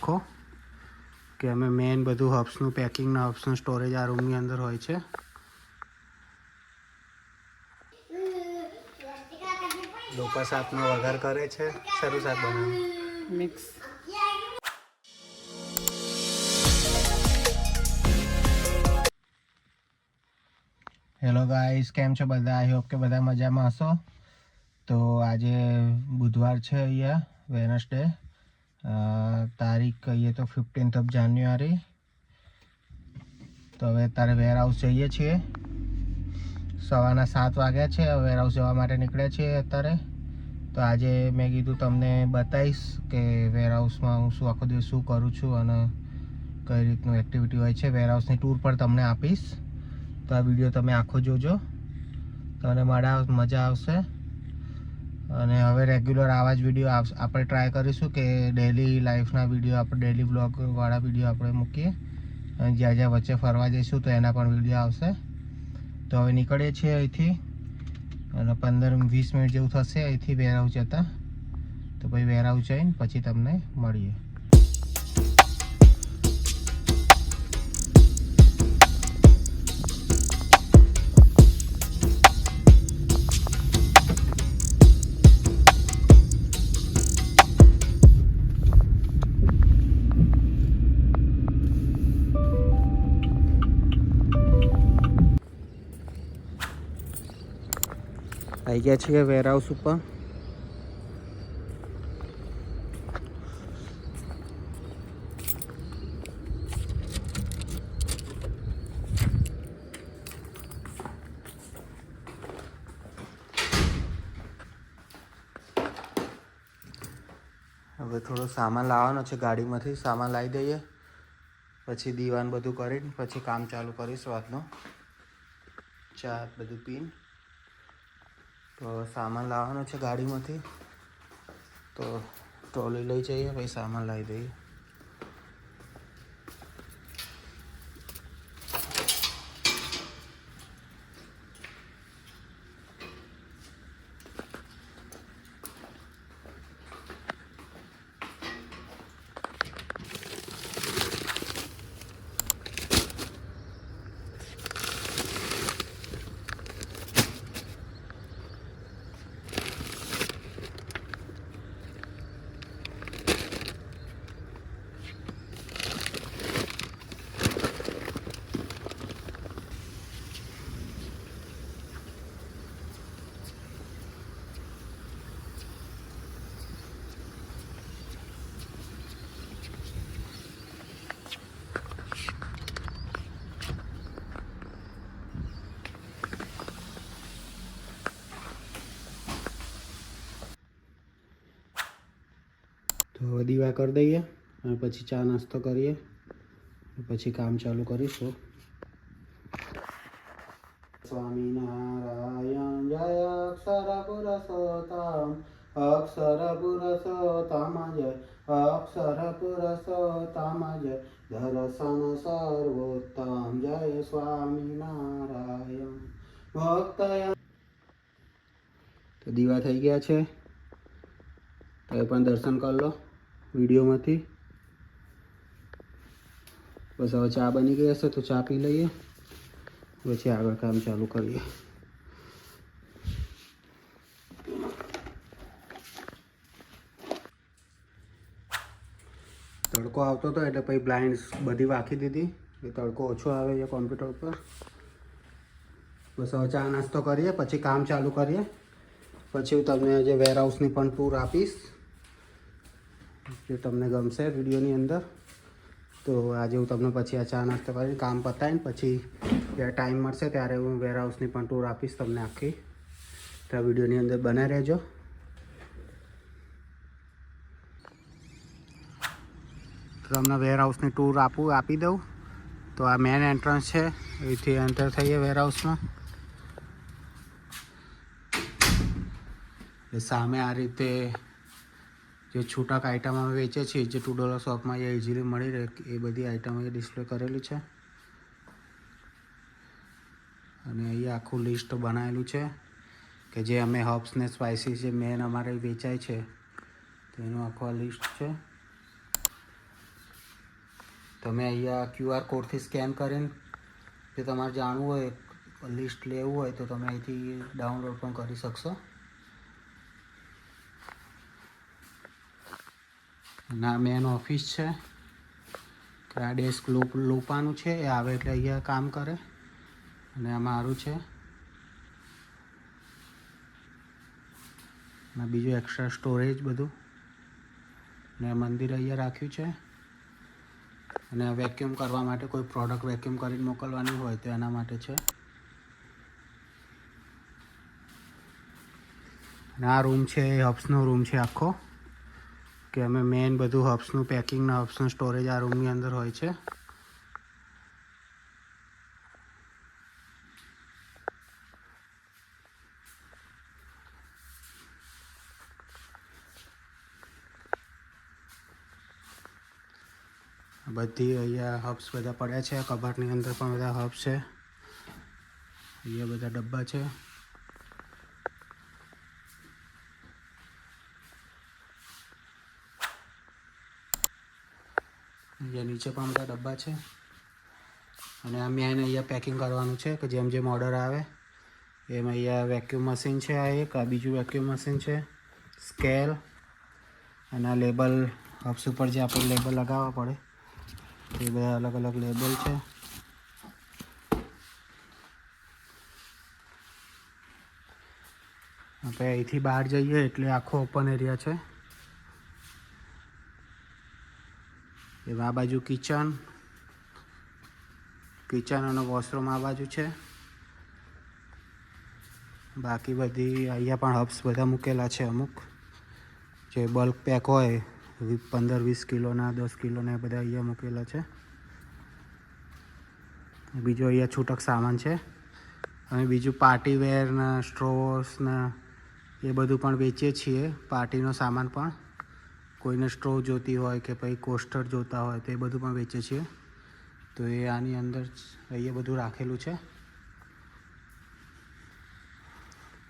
આખો કે અમે મેન બધું હબ્સનું પેકિંગના હબ્સનું સ્ટોરેજ આ રૂમની અંદર હોય છે. લોપા શાકનો વઘાર કરે છે, શરૂ શાક બનાવે મિક્સ. હેલો ગાઈસ, કેમ છો બધા? આઈ હોપ કે બધા મજામાં હશો. તો આજે બુધવાર છે, અહીંયા વેનસડે, તારીખ કહીએ તો 15th ઓફ જાન્યુઆરી. તો હવે અત્યારે વેર હાઉસ જઈએ છીએ. સવારના 7 વાગ્યા છે. વેર હાઉસ જવા માટે નીકળ્યા છીએ અત્યારે. તો આજે મેં કીધું તમને બતાવીશ કે વેર હાઉસમાં હું શું આખો દિવસ શું કરું છું અને કઈ રીતનું એક્ટિવિટી હોય છે. વેર હાઉસની ટૂર પર તમને આપીશ. તો આ વિડીયો તમે આખો જોજો, તમને મજા આવશે. અને હવે રેગ્યુલર આવા જ વિડીયો આપણે ટ્રાય કરીશું કે ડેલી લાઈફના વિડીયો, આપણે ડેલી વ્લોગવાળા વિડીયો આપણે મૂકીએ. અને જ્યાં જ્યાં વચ્ચે ફરવા જઈશું તો એના પણ વિડીયો આવશે. તો હવે નીકળીએ છીએ અહીંથી અને 15-20 મિનિટ જેવું થશે અહીંથી વેર હાઉસ જતાં. તો પછી વેર હાઉસ જઈને પછી તમને મળીએ. આવી ગયા છીએ વેર હાઉસ ઉપર. હવે થોડો સામાન લાવવાનો છે ગાડીમાંથી. સામાન લાવી દઈએ પછી દીવાન બધું કરીને પછી કામ ચાલુ કરીશ રાતનું. ચા બધું પીને તો સામાન લાવવાનો છે ગાડીમાંથી. તો ટ્રોલી લઈ જઈએ પછી સામાન લાવી દઈએ. તો દીવા કરી દઈએ અને પછી ચા નાસ્તો કરીએ, પછી કામ ચાલુ કરીશું. સ્વામિનારાયણ જય અક્ષર પુરુષોત્તમ, અક્ષર પુરુષોત્તમ જય, અક્ષર પુરુષોત્તમ જય, દર્શન સર્વોત્તમ જય સ્વામિનારાયણ. ભક્ત તો દીવા થઈ ગયા છે. તો એ પણ દર્શન કરી લો વિડીયોમાંથી. બસ હવે ચા બની ગઈ હશે તો ચા પી લઈએ, પછી આગળ કામ ચાલુ કરીએ. તડકો આવતો હતો એટલે પછી બ્લાઇન્ડ્સ બધી વાંકી દીધી, એ તડકો ઓછો આવે છે કોમ્પ્યુટર પર. બસ હવે ચા નાસ્તો કરીએ પછી કામ ચાલુ કરીએ. પછી હું તમને જે વેર હાઉસની પણ ટૂર આપીશ જે તમને ગમશે વિડીયોની અંદર. તો આજે હું તમને પછી આ ચા નાસ્તો કરીને કામ પતાવીને પછી જ્યારે ટાઈમ મળશે ત્યારે હું વેર હાઉસની પણ ટૂર આપીશ તમને આખી. તો આ વિડીયોની અંદર બને રહેજો. તો તમને વેર હાઉસની ટૂર આપી દઉં. તો આ મેન એન્ટ્રન્સ છે, અહીંથી એન્ટર થઈએ વેર હાઉસમાં. સામે આ રીતે જે છૂટક આઇટમ અમે વેચે છીએ, જે $2 શોપમાં એ ઇઝીલી મળી રહે, એ બધી આઇટમ અહીંયા ડિસ્પ્લે કરેલી છે. અને અહીંયા આખું લિસ્ટ બનાવેલું છે કે જે અમે હબ્સ ને સ્પાઇસીસ જે મેન અમારે વેચાય છે તેનું આખું આ લિસ્ટ છે. તમે અહીંયા QR કોડથી સ્કેન કરીને જો તમારે જાણવું હોય, લિસ્ટ લેવું હોય તો તમે અહીંથી ડાઉનલોડ પણ કરી શકશો. અને આ મેન ઓફિસ છે. આ ડેસ્ક લોપાનું છે, એ આવે એટલે અહીંયા કામ કરે. અને આ મારું છે. અને બીજું એક્સ્ટ્રા સ્ટોરેજ બધું. અને આ મંદિર અહીંયા રાખ્યું છે. અને વેક્યુમ કરવા માટે કોઈ પ્રોડક્ટ વેક્યુમ કરીને મોકલવાની હોય તો એના માટે છે. અને આ રૂમ છે એ હબ્સનો રૂમ છે આખો, કે અમે મેઇન બધું હબ્સનું પેકિંગના હબ્સનું સ્ટોરેજ આ રૂમની અંદર હોય છે. બધી અહીંયા હબ્સ બધા પડ્યા છે. કબાટની અંદર પણ બધા હબ્સ છે. અહીંયા બધા ડબ્બા છે. અહીંયા નીચે પણ બધા ડબ્બા છે. અને આ મેન અહીંયા પેકિંગ કરવાનું છે, કે જેમ જેમ ઓર્ડર આવે એમ. અહીંયા વેક્યુમ મશીન છે, આ એક. આ બીજું વેક્યુમ મશીન છે, સ્કેલ. અને આ લેબલ હબ્સ ઉપર જે આપણે લેબલ લગાવવા પડે એ બધા અલગ અલગ લેબલ છે. આપણે અહીંથી બહાર જઈએ એટલે આખો ઓપન એરિયા છે. એમાં આ બાજુ કિચન અને વોશરૂમ આ બાજુ છે. બાકી બધી અહીંયા પણ હબ્સ બધા મૂકેલા છે. અમુક જે બલ્ક પેક હોય 15-20 કિલોના, 10 કિલોના, બધા અહીંયા મૂકેલા છે. બીજું અહીંયા છૂટક સામાન છે. અને બીજું પાર્ટી વેર ને સ્ટ્રોસ ને એ બધું પણ વેચીએ છીએ. પાર્ટીનો સામાન પણ, કોઈને સ્ટ્રો જોતી હોય કે પછી કોસ્ટર જોતા હોય તો એ બધું પણ વેચીએ છીએ. તો એ આની અંદર અહીંયા બધું રાખેલું છે.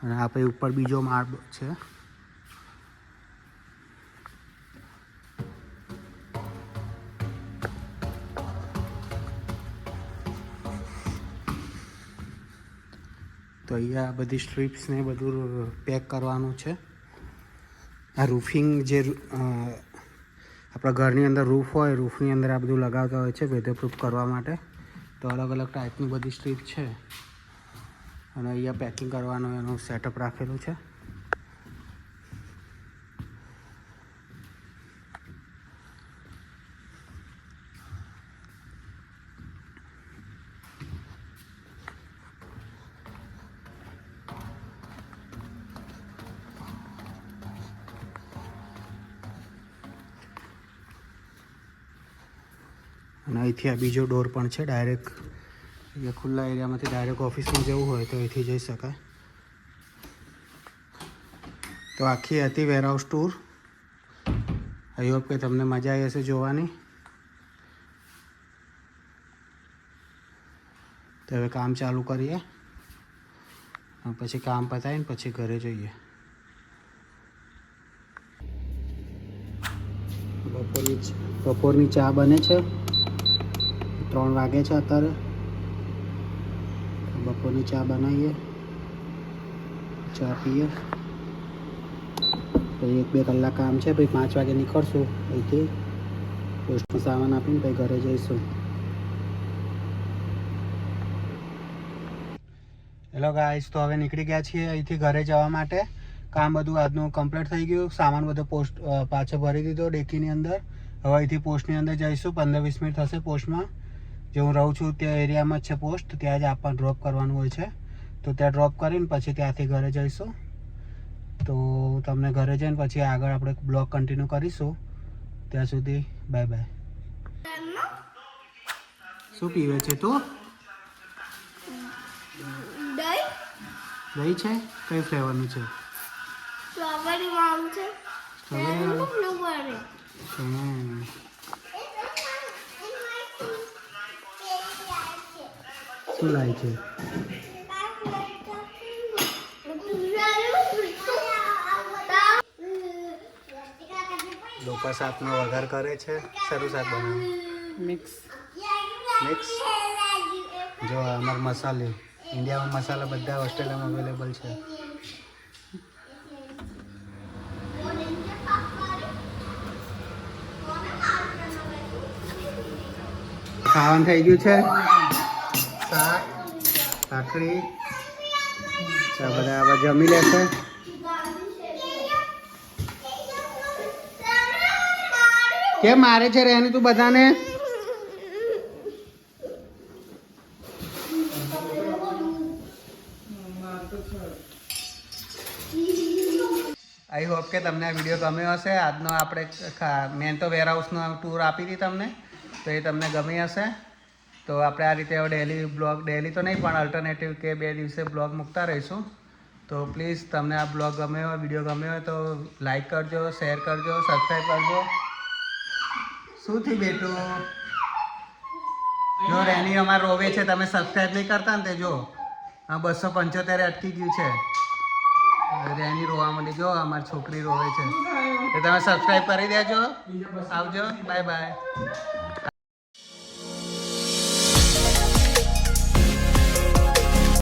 અને આ પછી ઉપર બીજો માળ છે. તો અહીંયા બધી સ્ટ્રીપ્સ ને બધું પેક કરવાનું છે. આ રૂફિંગ જે આપણા ઘરની અંદર રૂફ હોય, રૂફની અંદર આ બધું લગાવતા હોય છે વેધરપ્રૂફ કરવા માટે. તો અલગ અલગ ટાઈપની બધી સ્ટ્રીપ છે. અને અહીંયા પેકિંગ કરવાનું એનું સેટઅપ રાખેલું છે. અને અહીંથી આ બીજો ડોર પણ છે. ડાયરેક્ટ અહીંયા ખુલ્લા એરિયામાંથી ડાયરેક્ટ ઓફિસમાં જવું હોય તો અહીંથી જઈ શકાય. તો આખી હતી વેરહાઉસ ટૂર. આઈ હોપ કે તમને મજા આવી હશે જોવાની. તો હવે કામ ચાલુ કરીએ, પછી કામ પતાવીને પછી ઘરે જઈએ. બપોરની ચા બને છે. 3 વાગે છે અત્યારે. બપોરની ચા બનાવીએ, ચા પીએ. પછી 1-2 કલાક કામ છે. પછી 5 વાગે નીકળશું અહીંથી. પોસ્ટનો સામાન આપીને પછી ઘરે જઈશું. હેલો ગાઈસ, તો હવે નીકળી ગયા છીએ અહીંથી ઘરે જવા માટે. કામ બધું આજનું કમ્પ્લીટ થઈ ગયું. સામાન બધો પોસ્ટ પાછો ભરી દીધો ડેકીની અંદર. હવે અહીંથી પોસ્ટની અંદર જઈશું. 15-20 મિનિટ થશે પોસ્ટમાં. જે હું રહું છું ત્યાં એરિયામાં જ છે પોસ્ટ. ત્યાં જ આપણને ડ્રોપ કરવાનું હોય છે. તો ત્યાં ડ્રોપ કરીને પછી ત્યાંથી ઘરે જઈશું. તો તમને ઘરે જઈને પછી આગળ આપણે બ્લોગ કન્ટિન્યુ કરીશું. ત્યાં સુધી બાય બાય. શું પીવે છે તું? દહીં છે? કઈ ફ્લેવરનું છે? સ્ટ્રોબેરી વાળું છે. શું લાય છે? લોપા શાકનો વઘાર કરે છે. સારું શાક બનાવે. મિક્સ જો અમારા મસાલે ઇન્ડિયામાં મસાલા બધા ઓસ્ટ્રેલિયામાં અવેલેબલ છે. ખાવાનું થઈ ગયું છે. શાક ભાખરી બધા હવે જમી લેશે. કેમ મારે છે રેની તું બધાને? આઈ હોપ કે તમને આ વિડીયો ગમ્યો હશે. આજનો આપણે મેન તો વેરહાઉસનો ટૂર આપી હતી તમને, તો એ તમને ગમી હશે. તો આપણે આ રીતે હવે ડેલી તો નહીં પણ અલ્ટરનેટિવ કે 2 દિવસે બ્લોગ મૂકતા રહીશું. તો પ્લીઝ તમને આ બ્લોગ ગમ્યો હોય, વિડીયો ગમ્યો હોય તો લાઈક કરજો, શેર કરજો, સબસ્ક્રાઈબ કરજો. શું થયું બેટું? જો રેની અમારે રોવે છે, તમે સબસ્ક્રાઈબ નહીં કરતા ને તે જો હા 275 અટકી ગયું છે. રેની રોવા માંડી. જો અમારી છોકરી રોવે છે, તો તમે સબસ્ક્રાઈબ કરી દેજો. આવજો, બાય બાય.